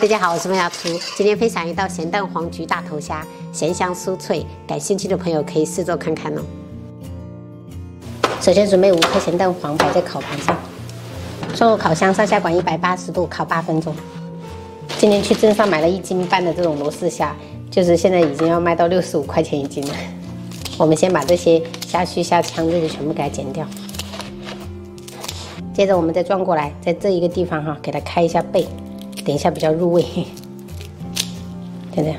大家好，我是麦小厨。今天分享一道咸蛋黄焗大头虾，咸香酥脆，感兴趣的朋友可以试做看看哦。首先准备5颗咸蛋黄摆在烤盘上，送入烤箱，上下管180度烤8分钟。今天去镇上买了1斤半的这种罗氏虾，就是现在已经要卖到65块钱1斤了。我们先把这些虾须、虾腔这些全部给它剪掉。接着我们再转过来，在这一个地方哈，给它开一下背。 等一下比较入味，就这样。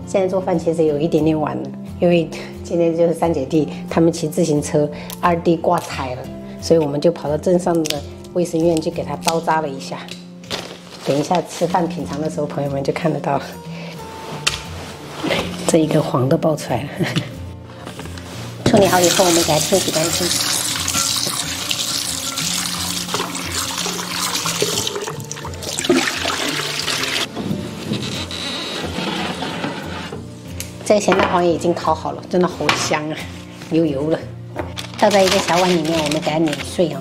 现在做饭其实有一点点晚了，因为今天就是3姐弟他们骑自行车，2弟挂彩了，所以我们就跑到镇上的卫生院去给他包扎了一下。等一下吃饭品尝的时候，朋友们就看得到了，这一个黄的爆出来了。处理好以后，我们给它清洗干净。 这个咸蛋黄也已经烤好了，真的好香啊，油油了。倒在一个小碗里面，我们给它碾碎啊。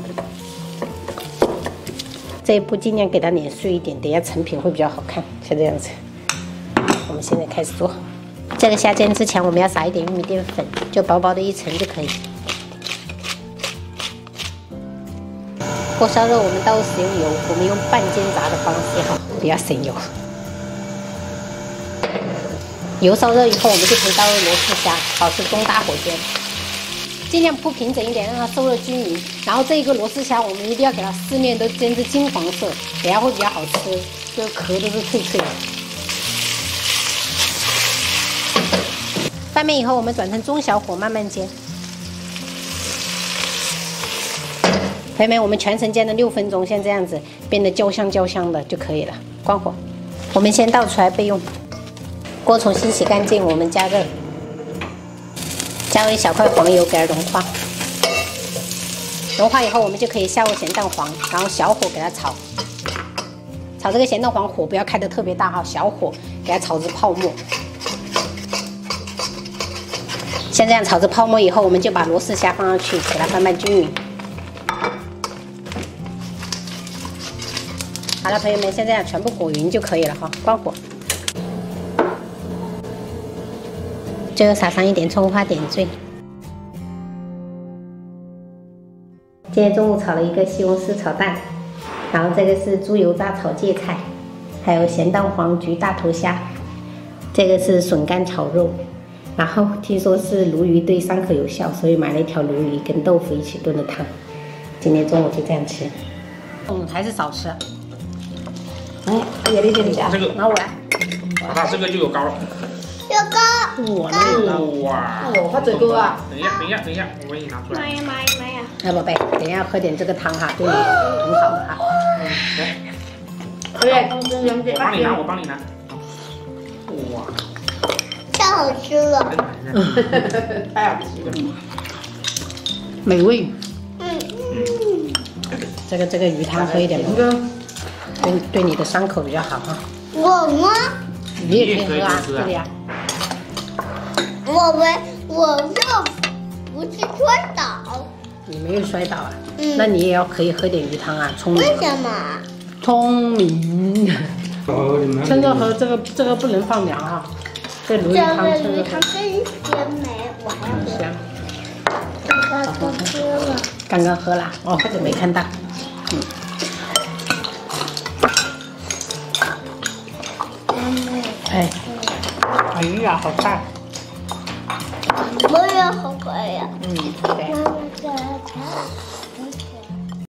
这一步尽量给它碾碎一点，等一下成品会比较好看。像这样子，我们现在开始做。这个虾煎之前，我们要撒一点玉米淀粉，就薄薄的一层就可以。锅烧热，我们倒入食用油，我们用半煎炸的方式哈，不要省油。 油烧热以后，我们就可以倒入罗氏虾，保持中大火煎，尽量铺平整一点，让它受热均匀。然后这一个罗氏虾，我们一定要给它四面都煎至金黄色，等下会比较好吃，这个壳都是脆脆的。翻面以后，我们转成中小火慢慢煎。朋友们，我们全程煎了6分钟，像这样子变得焦香焦香的就可以了。关火，我们先倒出来备用。 锅重新洗干净，我们加热，加入1小块黄油，给它融化。融化以后，我们就可以下入咸蛋黄，然后小火给它炒。炒这个咸蛋黄火不要开得特别大哈，小火给它炒至泡沫。像这样炒至泡沫以后，我们就把罗氏虾放上去，给它翻拌均匀。好了，朋友们，像这样全部裹匀就可以了哈，关火。 最后撒上一点葱花点缀。今天中午炒了一个西红柿炒蛋，然后这个是猪油渣炒芥菜，还有咸蛋黄焗大头虾，这个是笋干炒肉，然后听说是鲈鱼对伤口有效，所以买了一条鲈鱼跟豆腐一起炖的汤。今天中午就这样吃。还是少吃。哎，也得点加这个，拿我来。啊，这个就有膏了。 有膏，哇！我发嘴哥啊！等一下，我给你拿出来。妈呀！哎，宝贝，等一下喝点这个汤哈，对你很好的哈。来，我帮你拿。哇，太好吃了！太好吃了，美味。这个鱼汤喝一点吧，对你的伤口比较好哈。我吗？你也可以喝啊，这里啊。 我又不是摔倒，你没有摔倒啊？那你也要可以喝点鱼汤啊，聪明。为什么？聪明。趁热喝，这个不能放凉啊。这鲈鱼汤趁热喝。真鲜美，我还要喝。刚刚喝了。刚刚喝了，哦，这没看到。哎呀，好大。我也好可爱呀。